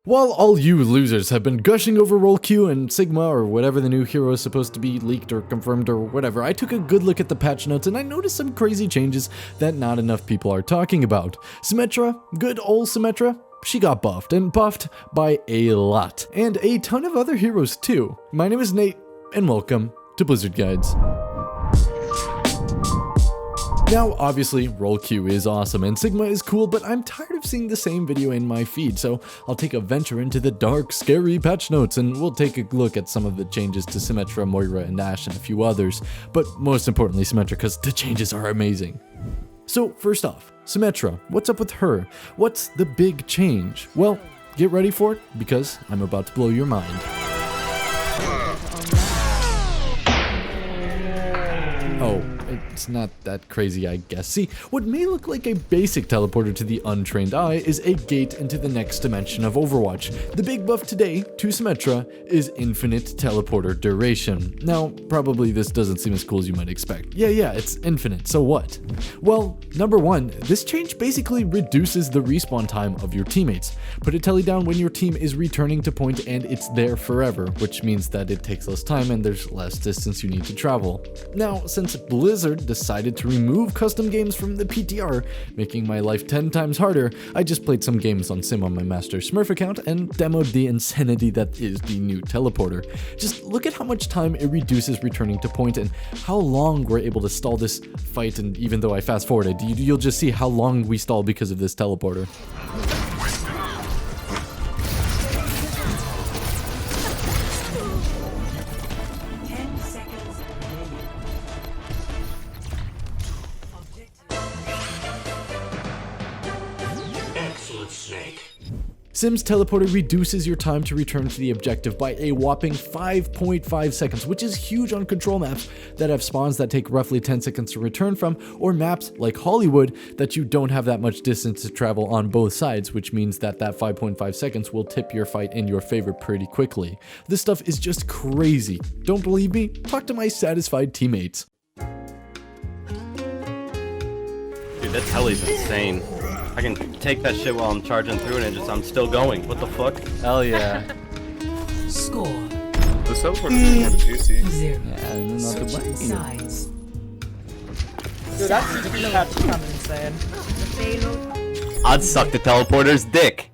While all you losers have been gushing over Roll Q and Sigma or whatever the new hero is supposed to be leaked or confirmed or whatever, I took a good look at the patch notes and I noticed some crazy changes that not enough people are talking about. Symmetra, good old Symmetra, she got buffed, and buffed by a lot, and a ton of other heroes too. My name is Nate, and welcome to Blizzard Guides. Now, obviously, Roll Q is awesome and Sigma is cool, but I'm tired of seeing the same video in my feed, so I'll take a venture into the dark, scary patch notes and we'll take a look at some of the changes to Symetra, Moira, and Ashe, and a few others, but most importantly Symetra, because the changes are amazing. So, first off, Symetra, what's up with her? What's the big change? Well, get ready for it, because I'm about to blow your mind. Oh, it's not that crazy, I guess. See, what may look like a basic teleporter to the untrained eye is a gate into the next dimension of Overwatch. The big buff today to Symetra is infinite teleporter duration. Now, probably this doesn't seem as cool as you might expect. Yeah, it's infinite, so what? Well, number one, this change basically reduces the respawn time of your teammates. Put a telly down when your team is returning to point and it's there forever, which means that it takes less time and there's less distance you need to travel. Now, since Blizzard decided to remove custom games from the PTR, making my life 10 times harder, I just played some games on Sim on my Master Smurf account and demoed the insanity that is the new teleporter. Just look at how much time it reduces returning to point and how long we're able to stall this fight, and even though I fast forwarded, you'll just see how long we stall because of this teleporter. Sim's teleporter reduces your time to return to the objective by a whopping 5.5 seconds, which is huge on control maps that have spawns that take roughly 10 seconds to return from, or maps like Hollywood that you don't have that much distance to travel on both sides, which means that 5.5 seconds will tip your fight in your favor pretty quickly. This stuff is just crazy. Don't believe me? Talk to my satisfied teammates. Dude, that telly's insane. I can take that shit while I'm charging through and I'm still going. What the fuck? Hell yeah. Score. The teleport is kind of juicy. 0. Yeah, not the Switching sides. Dude, that CP patch is kind of insane. I'd suck the teleporter's dick.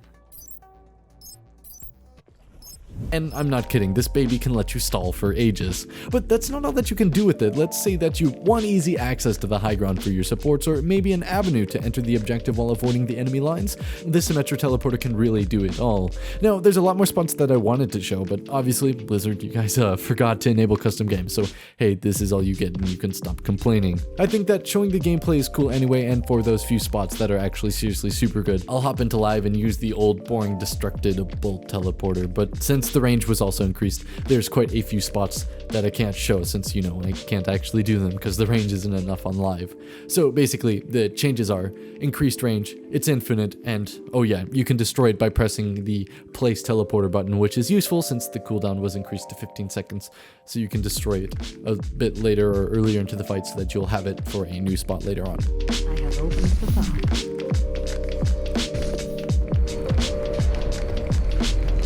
And I'm not kidding, this baby can let you stall for ages. But that's not all that you can do with it. Let's say that you want easy access to the high ground for your supports, or maybe an avenue to enter the objective while avoiding the enemy lines. This Symetra teleporter can really do it all. Now, there's a lot more spots that I wanted to show, but obviously, Blizzard, you guys forgot to enable custom games, so hey, this is all you get and you can stop complaining. I think that showing the gameplay is cool anyway, and for those few spots that are actually seriously super good, I'll hop into live and use the old, boring, destructible teleporter, but since the range was also increased, there's quite a few spots that I can't show since, you know, I can't actually do them because the range isn't enough on live. So basically, the changes are increased range, it's infinite, and oh yeah, you can destroy it by pressing the place teleporter button, which is useful since the cooldown was increased to 15 seconds, so you can destroy it a bit later or earlier into the fight so that you'll have it for a new spot later on. I have opened the file.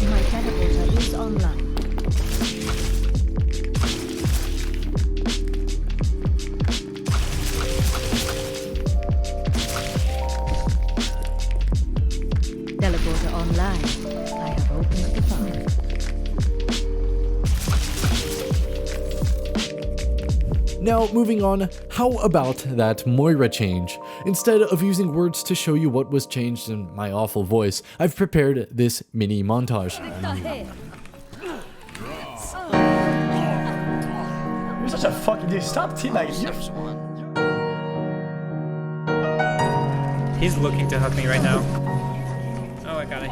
My teleporter is online. Teleporter online. I have opened the file. Now, moving on, how about that Moira change? Instead of using words to show you what was changed in my awful voice, I've prepared this mini montage. You're such a fucking dude. Stop teabagging. He's looking to hook me right now. Oh, I got it.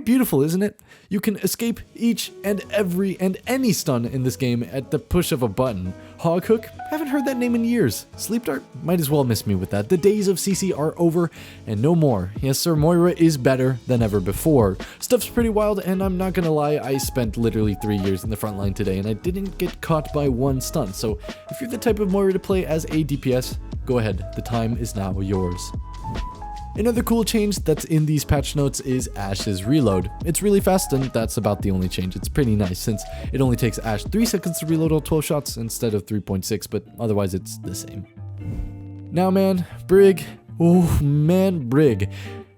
beautiful, isn't it? You can escape each and every and any stun in this game at the push of a button. Hog Hook? Haven't heard that name in years. Sleep Dart? Might as well miss me with that. The days of CC are over and no more. Yes sir, Moira is better than ever before. Stuff's pretty wild, and I'm not gonna lie, I spent literally 3 years in the front line today and I didn't get caught by one stun. So if you're the type of Moira to play as a DPS, go ahead, the time is now yours. Another cool change that's in these patch notes is Ashe's reload. It's really fast, and that's about the only change. It's pretty nice since it only takes Ashe 3 seconds to reload all 12 shots instead of 3.6, but otherwise it's the same. Now man, Brig. Oh man, Brig.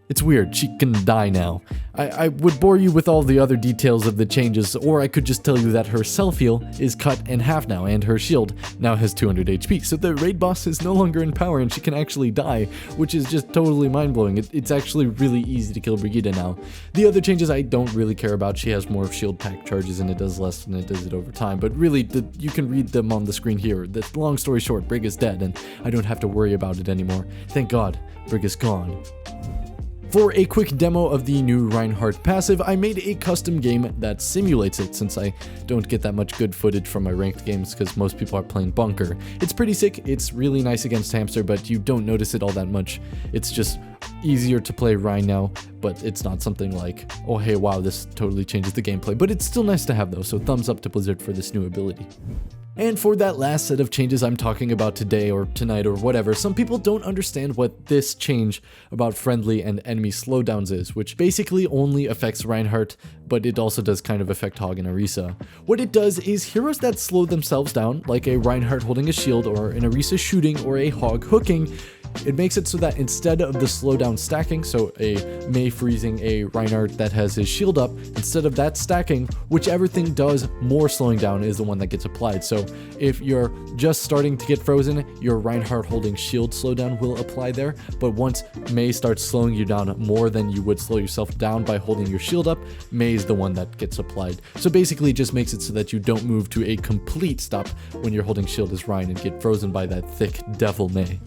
It's weird, she can die now. I would bore you with all the other details of the changes, or I could just tell you that her self-heal is cut in half now, and her shield now has 200 HP, so the raid boss is no longer in power and she can actually die, which is just totally mind-blowing. It's actually really easy to kill Brigitte now. The other changes I don't really care about. She has more shield pack charges and it does less than it does it over time, but really, you can read them on the screen here. The long story short, Brig is dead, and I don't have to worry about it anymore. Thank God, Brig is gone. For a quick demo of the new Reinhardt Passive, I made a custom game that simulates it, since I don't get that much good footage from my ranked games because most people are playing Bunker. It's pretty sick, it's really nice against Hamster, but you don't notice it all that much. It's just easier to play Rein now, but it's not something like, oh hey wow, this totally changes the gameplay, but it's still nice to have though, so thumbs up to Blizzard for this new ability. And for that last set of changes I'm talking about today or tonight or whatever, some people don't understand what this change about friendly and enemy slowdowns is, which basically only affects Reinhardt, but it also does kind of affect Hog and Orisa. What it does is heroes that slow themselves down, like a Reinhardt holding a shield or an Orisa shooting or a Hog hooking, it makes it so that instead of the slowdown stacking, so a Mei freezing a Reinhardt that has his shield up, instead of that stacking, whichever thing does more slowing down is the one that gets applied. So if you're just starting to get frozen, your Reinhardt holding shield slowdown will apply there, but once Mei starts slowing you down more than you would slow yourself down by holding your shield up, Mei is the one that gets applied. So basically it just makes it so that you don't move to a complete stop when you're holding shield as Rein and get frozen by that thick devil Mei.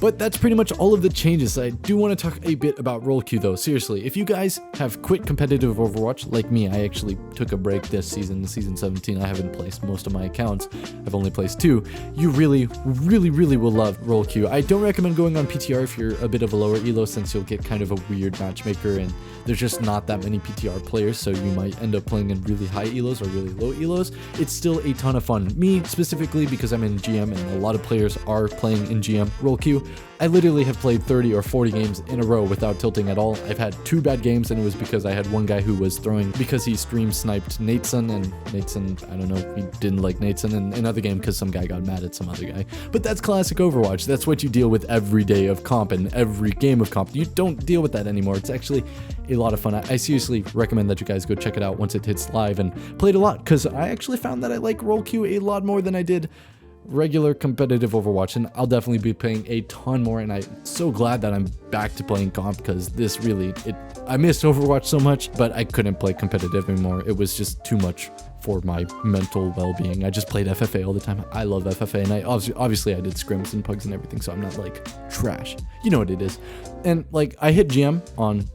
But that's pretty much all of the changes. I do want to talk a bit about role queue though. Seriously, if you guys have quit competitive Overwatch, like me, I actually took a break this season, season 17, I haven't placed most of my accounts, I've only placed 2, you really will love role queue. I don't recommend going on PTR if you're a bit of a lower elo, since you'll get kind of a weird matchmaker and there's just not that many PTR players, so you might end up playing in really high elos or really low elos. It's still a ton of fun. Me specifically, because I'm in GM and a lot of players are playing in GM role queue, I literally have played 30 or 40 games in a row without tilting at all. I've had 2 bad games, and it was because I had one guy who was throwing because he stream sniped Nateson, and Nateson, I don't know, he didn't like Nateson, and another game because some guy got mad at some other guy. But that's classic Overwatch. That's what you deal with every day of comp and every game of comp. You don't deal with that anymore. It's actually a lot of fun. I seriously recommend that you guys go check it out once it hits live, and play it a lot, because I actually found that I like role queue a lot more than I did regular competitive Overwatch, and I'll definitely be playing a ton more, and I'm so glad that I'm back to playing comp, because this really, I missed Overwatch so much, but I couldn't play competitive anymore. It was just too much for my mental well-being. I just played FFA all the time. I love FFA, and I obviously I did scrims and pugs and everything, so I'm not like trash. You know what it is. And like I hit GM on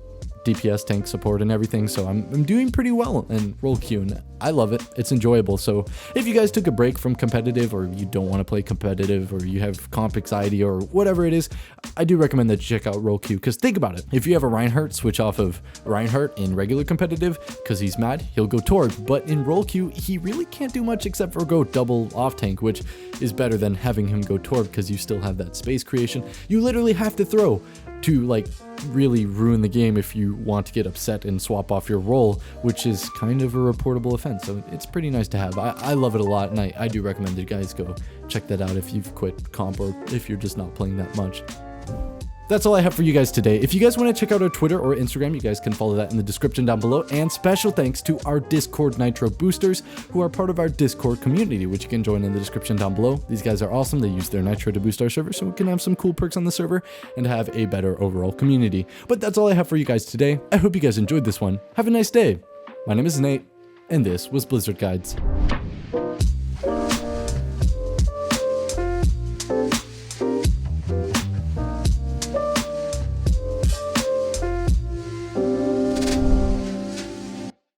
DPS, tank support, and everything, so I'm doing pretty well in role queue, and I love it. It's enjoyable. So if you guys took a break from competitive, or you don't want to play competitive, or you have comp anxiety or whatever it is, I do recommend that you check out role queue, because think about it. If you have a Reinhardt, switch off of Reinhardt in regular competitive because he's mad, he'll go Torg, but in role queue he really can't do much except for go double off tank, which is better than having him go Torg because you still have that space creation. You literally have to throw to like really ruin the game if you want to get upset and swap off your role, which is kind of a reportable offense. So it's pretty nice to have. I love it a lot, and I do recommend that you guys go check that out if you've quit comp or if you're just not playing that much. That's all I have for you guys today. If you guys want to check out our Twitter or Instagram, you guys can follow that in the description down below. And special thanks to our Discord Nitro boosters who are part of our Discord community, which you can join in the description down below. These guys are awesome. They use their Nitro to boost our server, so we can have some cool perks on the server and have a better overall community. But that's all I have for you guys today. I hope you guys enjoyed this one. Have a nice day. My name is Nate, and this was Blizzard Guides.